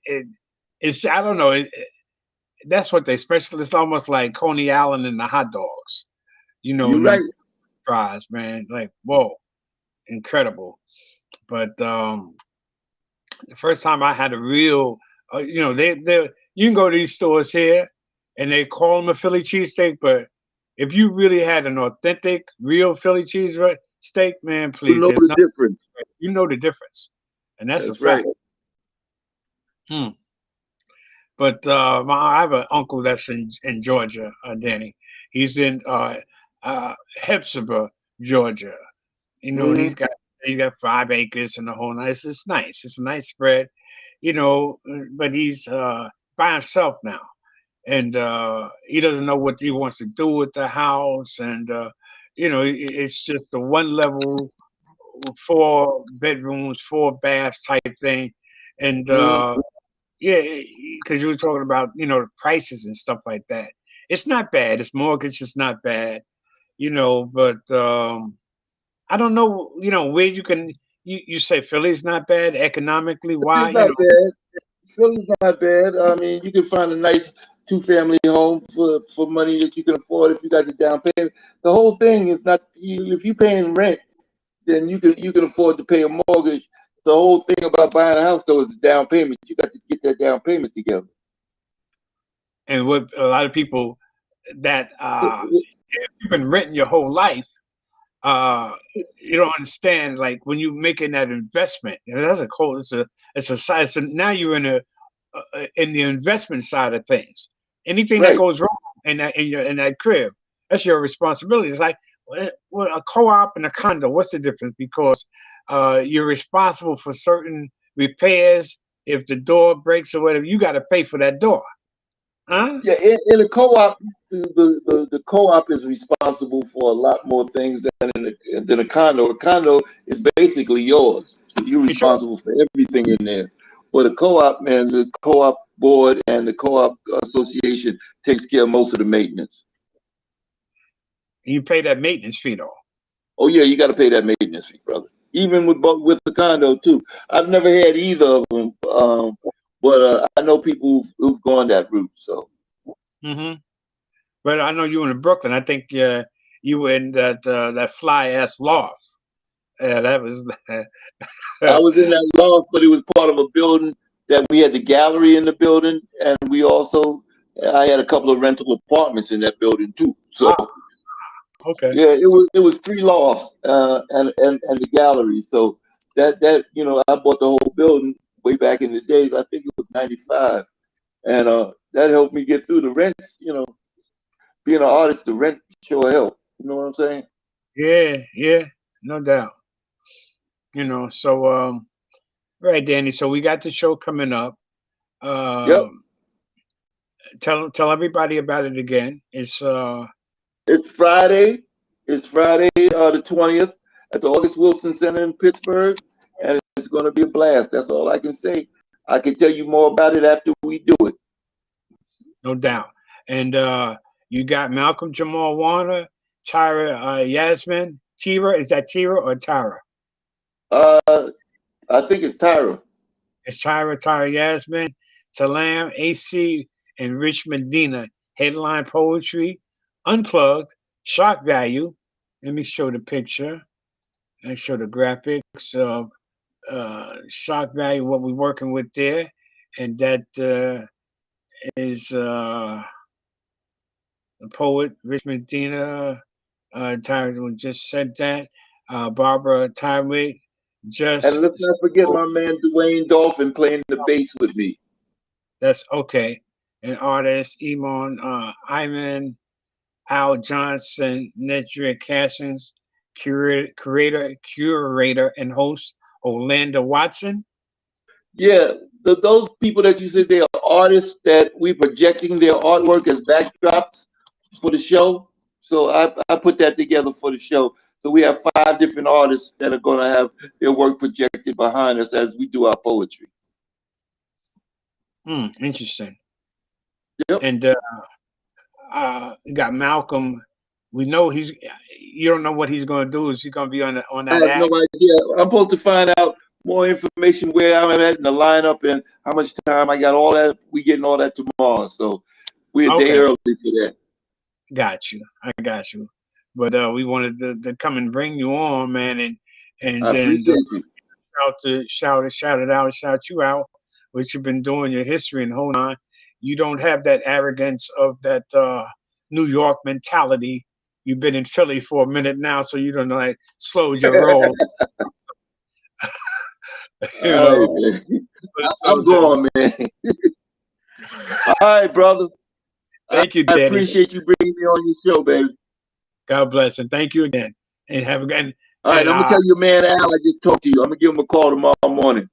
it, it's I don't know. That's what they special. It's almost like Coney Island and the hot dogs. You're And them right. fries, man. Like whoa, incredible. But the first time I had a real, they you can go to these stores here, and they call them a Philly cheesesteak, but if you really had an authentic, real Philly cheese steak, man, You please, know there's the no, difference. you know the difference, and that's a That's right. fact. Hmm. But I have an uncle that's in Georgia, Danny. He's in Hepzibah, Georgia. And Hmm. he's got 5 acres and the whole nice. It's nice. It's a nice spread, but he's by himself now, and he doesn't know what he wants to do with the house, and it's just a one level, 4 bedrooms, 4 baths type thing, and yeah, because you were talking about the prices and stuff like that. It's not bad. It's mortgage. It's not bad, but I don't know, where you say Philly's not bad economically. Why, It's not bad. Philly's not bad. I mean, you can find a nice two-family home for money that you can afford if you got the down payment. The whole thing is not you. If you're paying rent, then you can afford to pay a mortgage. The whole thing about buying a house though is the down payment. You got to get that down payment together. and what a lot of people that if you've been renting your whole life, uh, you don't understand. Like when you making that investment, and that's a cool. It's a side. So now you're in the investment side of things. Anything that Right. goes wrong in that crib, that's your responsibility. It's like a co-op and a condo. What's the difference? Because you're responsible for certain repairs. If the door breaks or whatever, you got to pay for that door, huh? Yeah, in a co-op, the co-op is responsible for a lot more things than a condo. A condo is basically yours. You're And sure. responsible for everything in there. But a co-op, man, the co-op board and the co-op association takes care of most of the maintenance. You pay that maintenance fee though. Oh yeah, you got to pay that maintenance fee, brother. Even with the condo too. I've never had either of them, but I know people who've gone that route. So Hmm. But I know you in Brooklyn. I think you were in that fly ass loft. Yeah, that was. I was in that loft, but it was part of a building that we had the gallery in the building, and we also I had a couple of rental apartments in that building too. So Ah, okay. yeah, it was three lofts and the gallery. So that I bought the whole building way back in the days. I think it was '95, and that helped me get through the rents. Being an artist, the rent sure helped. You know what I'm saying? Yeah, yeah, no doubt. So right, Danny. So we got the show coming up. Yep. Um, tell everybody about it again. It's It's Friday. It's Friday, the 20th, at the August Wilson Center in Pittsburgh, and it's going to be a blast. That's all I can say. I can tell you more about it after we do it. no doubt. And you got Malcolm Jamal Warner, Tyra Yasmin, Tira. Is that Tira or Tyra? Uh, I think it's Tyra. It's Tyra Yasmin, Talam, AC, and Rich Medina. Headline poetry, unplugged, shock value. Let me show the picture. And show the graphics of shock value, what we're working with there. And that is the poet Rich Medina. Tyree just said that. Barbara Tyree And just let's not forget my man Dwayne Dolphin playing the bass with me. that's okay. An artist, Iman Iman, Al Johnson, Nedria Cassins, curator, and host Orlando Watson. Yeah, those people that you said they are artists that we projecting their artwork as backdrops for the show. So I put that together for the show. So we have 5 different artists that are going to have their work projected behind us as we do our poetry. Interesting. Yep. And you got Malcolm. We know he's. You don't know what he's going to do. Is he going to be on I that have no act? idea. I'm supposed to find out more information where I'm at in the lineup and how much time I got. All that we getting all that tomorrow. So we're a day Okay, early for that. got you. I got you. But we wanted to come and bring you on, man, and I then appreciate you. shout it out, shout you out, what you've been doing, your history and whole nine. You don't have that arrogance of that New York mentality. You've been in Philly for a minute now, so you don't know like slowed your roll, you All right, know. man. But it's so I'm good. going, man. All right, brother. Thank you, I Danny. appreciate you bringing me on your show, baby. God bless, and thank you again. And have a good All right, and I'm gonna tell your man Al I just talked to you. I'm gonna give him a call tomorrow morning.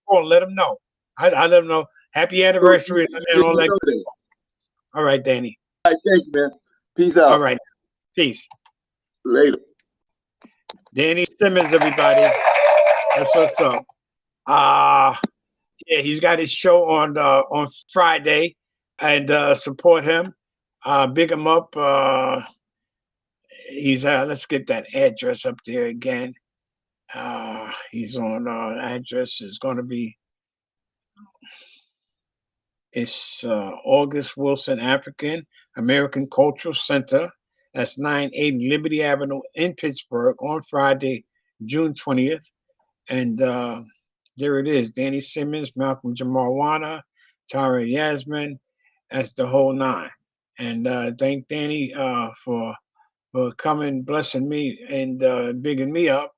oh, let him know. I let him know. Happy So you, anniversary and you all that. know that. All right, Danny. All right, thank you, man. Peace All out. right. Peace. Later. Danny Simmons, everybody. That's what's up. Uh yeah, he's got his show on Friday and support him. Big him up. He's let's get that address up there again. He's on address is gonna be it's August Wilson African American Cultural Center. That's 980 Liberty Avenue in Pittsburgh on Friday, June 20th. And there it is. Danny Simmons, Malcolm Jamal Warner, Tara Yasmin. That's the whole nine. And thank Danny for coming, blessing me, and bigging me up.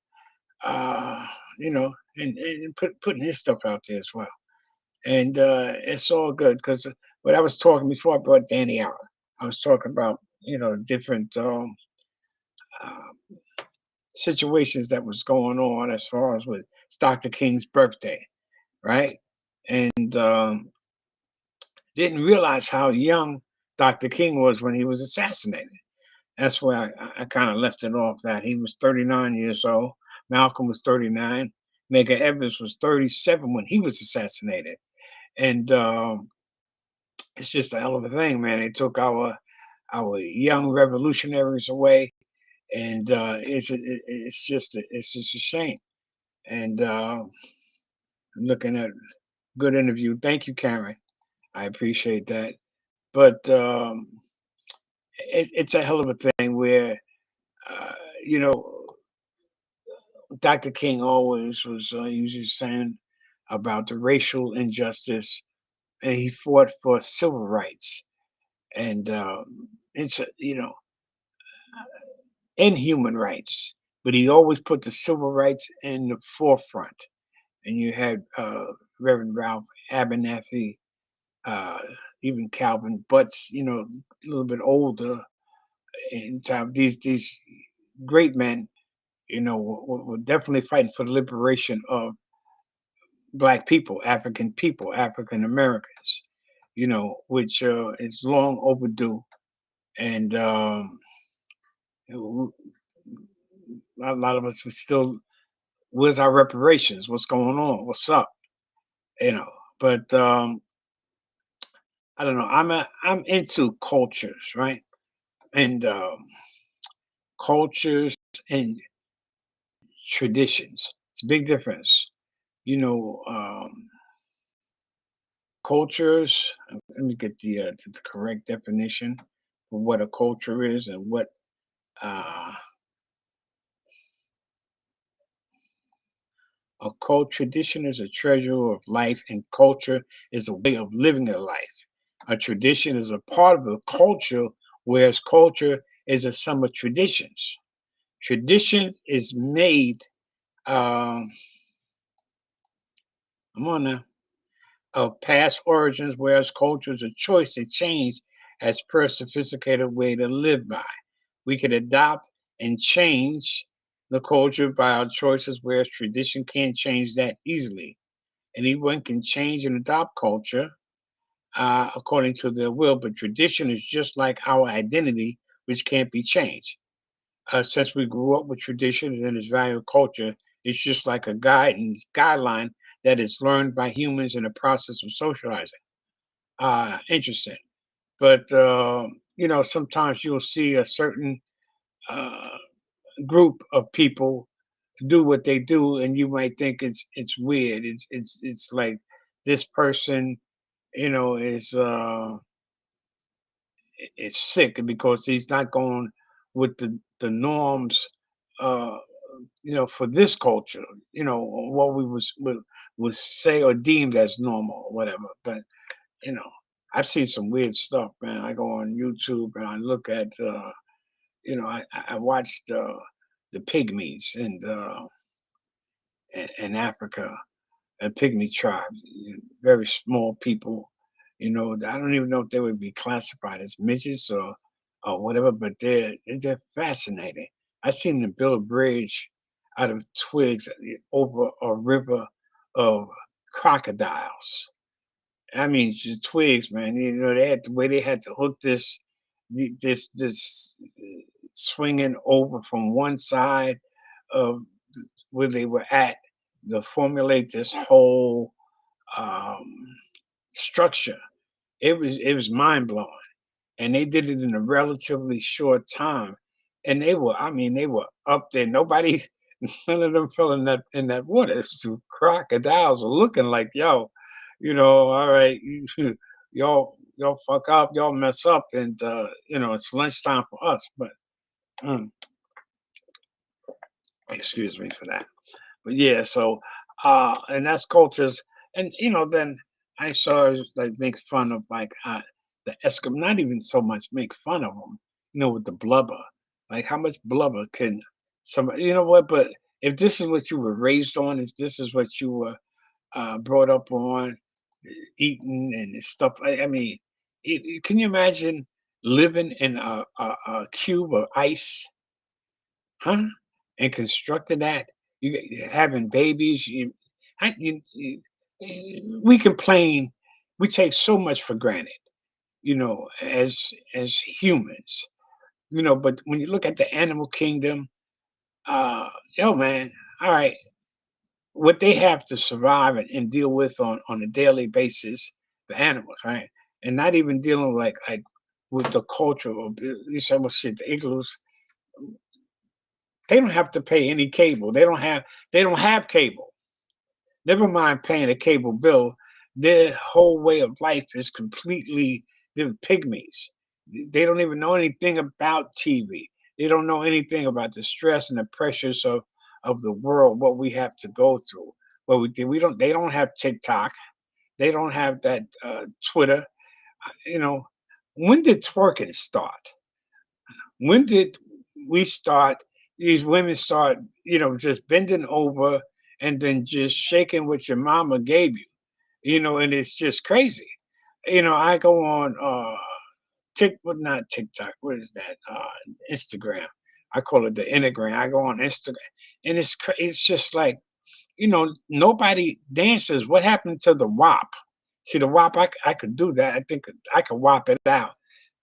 Uh, and putting his stuff out there as well. And it's all good because what I was talking before I brought Danny out, I was talking about different uh, situations that was going on as far as with Dr. King's birthday, right? And didn't realize how young Dr. King was when he was assassinated. That's where I kind of left it off. That he was 39 years old. Malcolm was 39. Medgar Evers was 37 when he was assassinated. And it's just a hell of a thing, man. They took our young revolutionaries away, and it's just a shame. And looking at good interview. Thank you, Karen. I appreciate that. But it's a hell of a thing where uh, you know Dr. King always was usually saying about the racial injustice, and he fought for civil rights and it's and human rights. But he always put the civil rights in the forefront. And you had Reverend Ralph Abernathy, uh, even Calvin Butts, a little bit older. And these great men, were definitely fighting for the liberation of people, African Americans. Which is long overdue, and a lot of us are still. Where's our reparations? What's going on? What's up? You know, but I don't know. I'm into cultures, right? And cultures and traditions. It's a big difference. You know, cultures. Let me get the correct definition for what a culture is and what uh, a cult tradition is. A treasure of life, and culture is a way of living a life. A tradition is a part of a culture, whereas culture is a sum of traditions. Tradition is made, um, I'm on now, of past origins, whereas culture is a choice to change as per a sophisticated way to live by. We can adopt and change the culture by our choices, whereas tradition can't change that easily. Anyone can change and adopt culture according to their will, but tradition is just like our identity, which can't be changed. Since we grew up with tradition and its value of culture, it's just like a guide and guideline that is learned by humans in the process of socializing. Interesting. But sometimes you'll see a certain uh, group of people do what they do, and you might think it's weird. It's like this person, is sick because he's not going with the norms. Uh, for this culture, what we would say or deemed as normal or whatever. But you know, I've seen some weird stuff, man. I go on YouTube and I look at, I watched the pygmies in Africa, a pygmy tribes, very small people. I don't even know if they would be classified as midgets or whatever, but they're fascinating. I seen them build a bridge out of twigs over a river of crocodiles. I mean, just twigs, man. They had the way they had to hook this swinging over from one side of where they were at to formulate this whole um, structure. It was mind blowing, and they did it in a relatively short time. And they were up there. Nobody, none of them fell in that water. So crocodiles were looking like, yo, all right, y'all fuck up, y'all mess up, and it's lunchtime for us. But mm, excuse me for that. But yeah, so and that's cultures, and then I saw like make fun of like the Eskimo, not even so much make fun of them, with the blubber, like how much blubber can somebody, you know what? But if this is what you were raised on, if this is what you were brought up on, eating and stuff, I mean, can you imagine living in a cube of ice? Huh? And constructing that, having babies, we complain, we take so much for granted, as humans, but when you look at the animal kingdom, uh, yo, man, all right, what they have to survive and deal with on a daily basis, the animals, right? And not even dealing like with the culture of you say, well, shit, the igloos, they don't have to pay any cable. They don't have cable. Never mind paying a cable bill. Their whole way of life is completely, they're pygmies. They don't even know anything about TV. They don't know anything about the stress and the pressures of the world, what we have to go through. What we don't they don't have TikTok. They don't have that Twitter. You know, when did twerking start? When did we start, these women start, just bending over and then just shaking what your mama gave you, and it's just crazy. I go on not TikTok, what is that? Instagram. I call it the Instagram. I go on Instagram and it's just like, nobody dances. What happened to the WAP? See, the WAP, I could do that. I think I could WAP it out.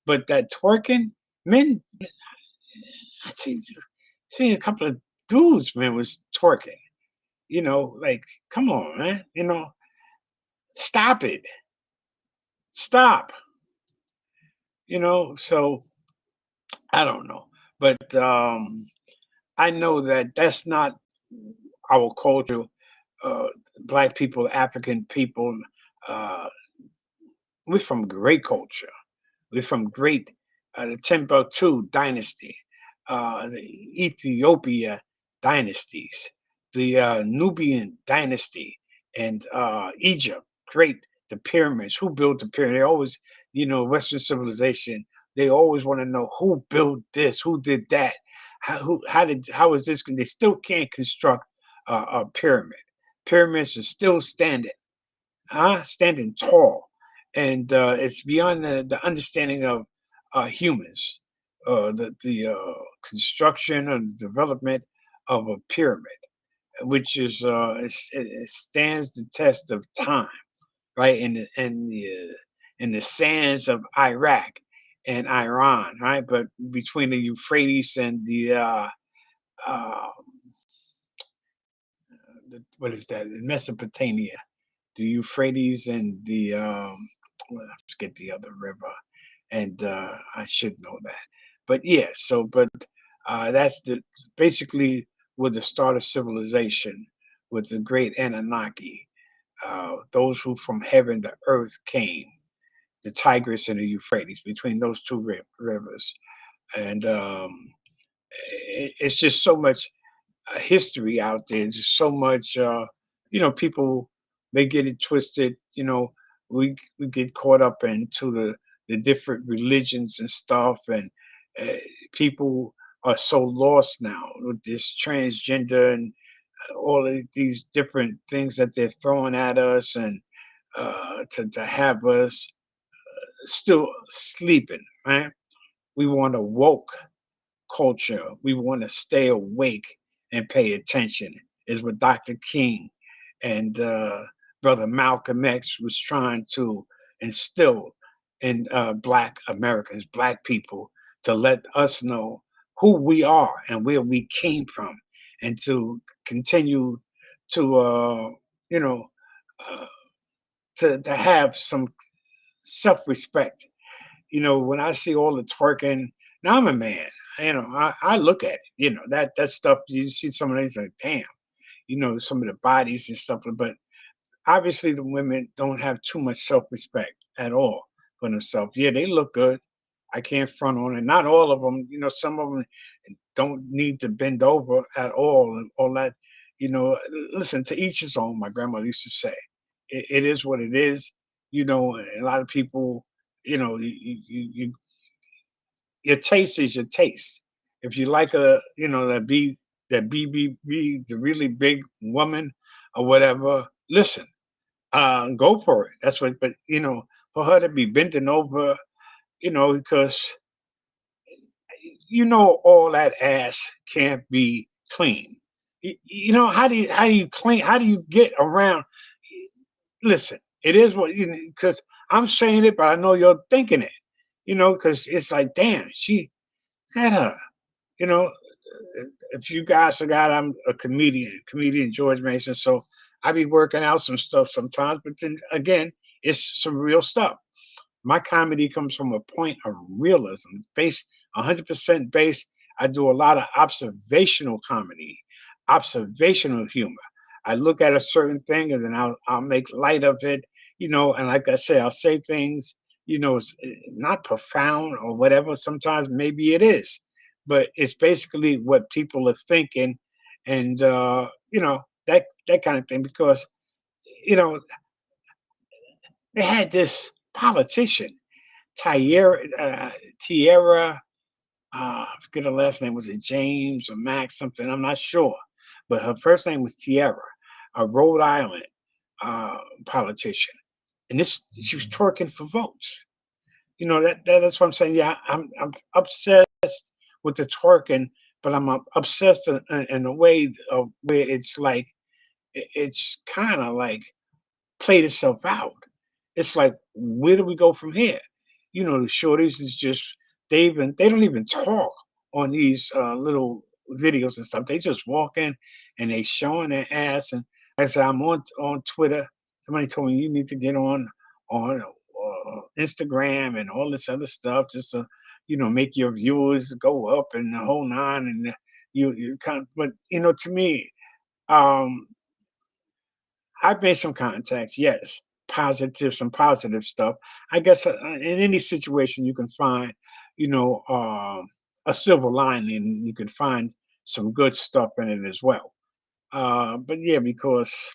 But that twerking, men, I seen a couple of dudes, man, was twerking. Like, come on, man. Stop it. Stop. So I don't know. But I know that that's not our culture. Uh, Black people, African people, uh, we're from great culture. We're from great, the Timbuktu dynasty, the Ethiopia dynasties, the Nubian dynasty, and Egypt. Great the pyramids. Who built the pyramid? They always, Western civilization. They always want to know who built this, who did that, how is this? They still can't construct a pyramid. Pyramids are still standing tall, and it's beyond the understanding of humans. The construction and the development of a pyramid, which it stands the test of time, right? In the sands of Iraq and Iran, right? But between the Euphrates and uh, what is that? Mesopotamia, the Euphrates and well, I forget the other river, and I should know that. But yeah, but that's the basically with the start of civilization, with the great Anunnaki, those who from heaven to earth came, the Tigris and the Euphrates, between those two rivers, and it's just so much history out there. Just so much, people they get it twisted. We get caught up into the different religions and stuff, and uh, people are so lost now with this transgender and all of these different things that they're throwing at us, and to have us still sleeping, right? We want a woke culture. We want to stay awake and pay attention, is what Dr. King and Brother Malcolm X was trying to instill in Black Americans, Black people, to let us know who we are and where we came from, and to continue to, you know, uh, to have some self respect. When I see all the twerking, now I'm a man. I look at it. That stuff. You see some of these like, damn. Some of the bodies and stuff. But obviously, the women don't have too much self respect at all for themselves. Yeah, they look good. I can't front on it. Not all of them. Some of them don't need to bend over at all and all that. Listen, to each his own. My grandmother used to say, it is what it is. A lot of people. You your taste is your taste. If you like that BBB, the really big woman or whatever, listen, go for it. That's what. But for her to be bending over, because all that ass can't be clean. How do you clean? How do you get around? Listen, it is what because I'm saying it, but I know you're thinking it. Because it's like, damn, she said her. You know, if you guys forgot, I'm a comedian George Mason. So I be working out some stuff sometimes, but then again, it's some real stuff. My comedy comes from a point of realism, based 100% based. I do a lot of observational comedy, observational humor. I look at a certain thing and then I'll make light of it, and like I say, I'll say things, it's not profound or whatever. Sometimes maybe it is, but it's basically what people are thinking, and that kind of thing. Because you know they had this politician, Tierra, I forget her last name. Was it James or Max something? I'm not sure, but her first name was Tierra, a Rhode Island politician, and this she was twerking for votes. That's what I'm saying. Yeah, I'm obsessed with the twerking, but I'm obsessed in a way of where it's like it's kind of like played itself out. It's like, where do we go from here? The shorties is just they don't even talk on these little videos and stuff. They just walk in and they showing their ass. And like I said, I'm on Twitter. Somebody told me you need to get on Instagram and all this other stuff just to make your viewers go up and the whole nine. And you kind of, but to me, um I've made some contacts, yes, some positive stuff. I guess in any situation you can find, a silver lining. You can find some good stuff in it as well. But yeah, because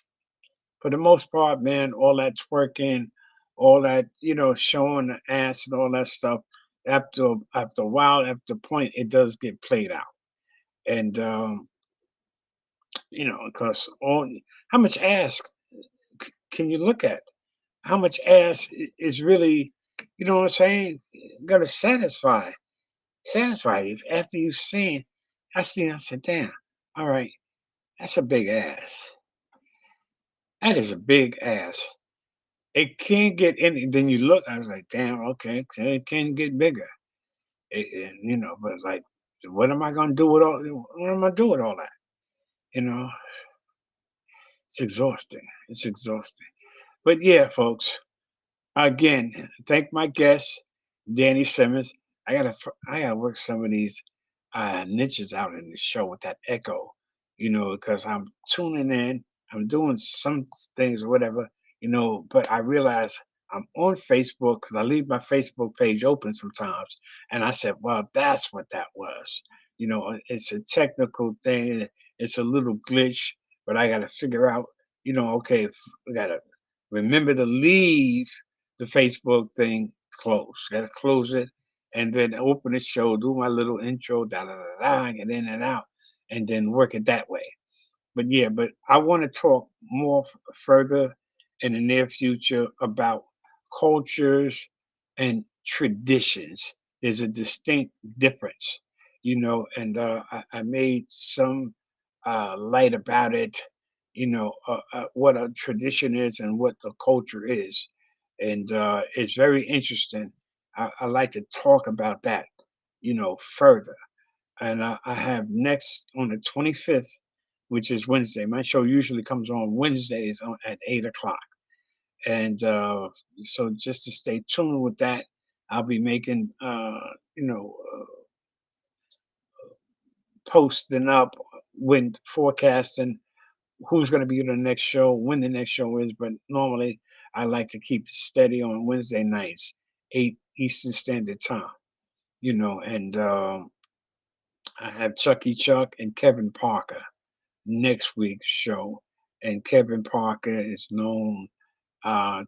for the most part, man, all that twerking. all that, showing the ass and all that stuff. After a while, after a point, it does get played out, and because all how much ass can you look at? How much ass is really, what I'm saying, gonna satisfy you after you've seen. I said, damn, all right, that's a big ass. That is a big ass. It can't get any. Then you look. I was like, damn, okay, so it can get bigger. But like, what am I gonna do with all? What am I do with all that? You know, it's exhausting. It's exhausting. But yeah, folks. Again, thank my guest, Danny Simmons. I gotta work some of these niches out in the show with that echo, because I'm tuning in, I'm doing some things or whatever, but I realize I'm on Facebook because I leave my Facebook page open sometimes. And I said, well, that's what that was. It's a technical thing, it's a little glitch, but I gotta figure out, okay, we gotta remember to leave the Facebook thing closed. Gotta close it and then open the show, do my little intro, da da da da, get in and out, and then work it that way. But yeah, but I want to talk more further in the near future about cultures and traditions. There's a distinct difference, and I made some light about it, what a tradition is and what the culture is. And it's very interesting. I like to talk about that, further. And I have next on the 25th, which is Wednesday. My show usually comes on Wednesdays at 8 o'clock. And so just to stay tuned with that, I'll be making, posting up when forecasting who's going to be in the next show, when the next show is. But normally, I like to keep it steady on Wednesday nights, 8 Eastern Standard Time. And I have Chucky Chuck and Kevin Parker next week's show. And Kevin Parker is known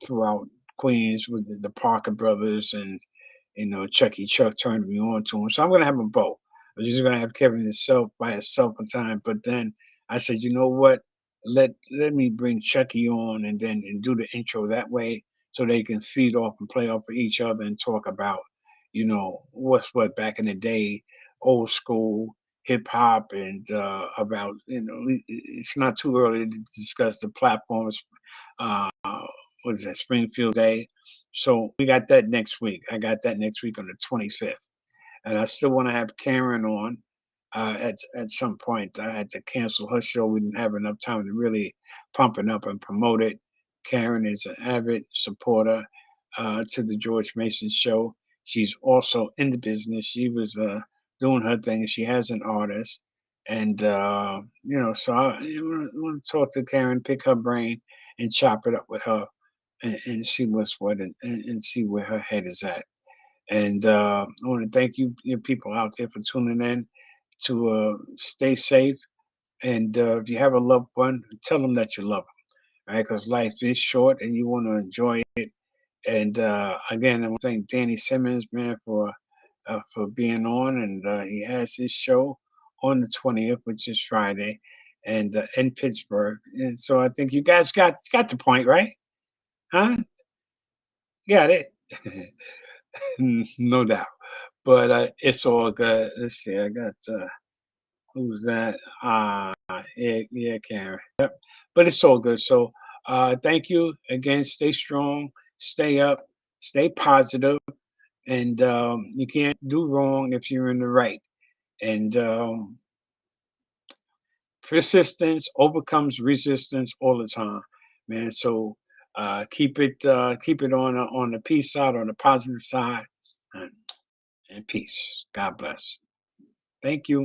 throughout Queens with the Parker brothers, and Chucky Chuck turned me on to him. So I'm gonna have them both. I'm just gonna have Kevin himself by himself one time. But then I said, you know what? Let me bring Chucky on and do the intro that way so they can feed off and play off of each other and talk about, what's what back in the day, old school hip hop, and about, it's not too early to discuss the platforms. Uh, what is that, Springfield Day? So we got that next week. I got that next week on the 25th. And I still want to have Karen on at some point. I had to cancel her show. We didn't have enough time to really pump it up and promote it. Karen is an avid supporter to the George Mason show. She's also in the business. She was doing her thing. She has an artist. And, so I want to talk to Karen, pick her brain, and chop it up with her and see what's what, and see where her head is at. And I want to thank you people out there for tuning in to stay safe. And if you have a loved one, tell them that you love them, right? Because life is short and you want to enjoy it. And again, I want to thank Danny Simmons, man, for being on. And he has his show on the 20th, which is Friday, and in Pittsburgh. And so I think you guys got the point, right? Huh? Got it. No doubt. But it's all good. Let's see. I got who's that? Yeah, Karen. Yep. But it's all good. So thank you again. Stay strong. Stay up. Stay positive. And you can't do wrong if you're in the right. And persistence overcomes resistance all the time, man. So keep it on the peace side, on the positive side, and peace. God bless. Thank you.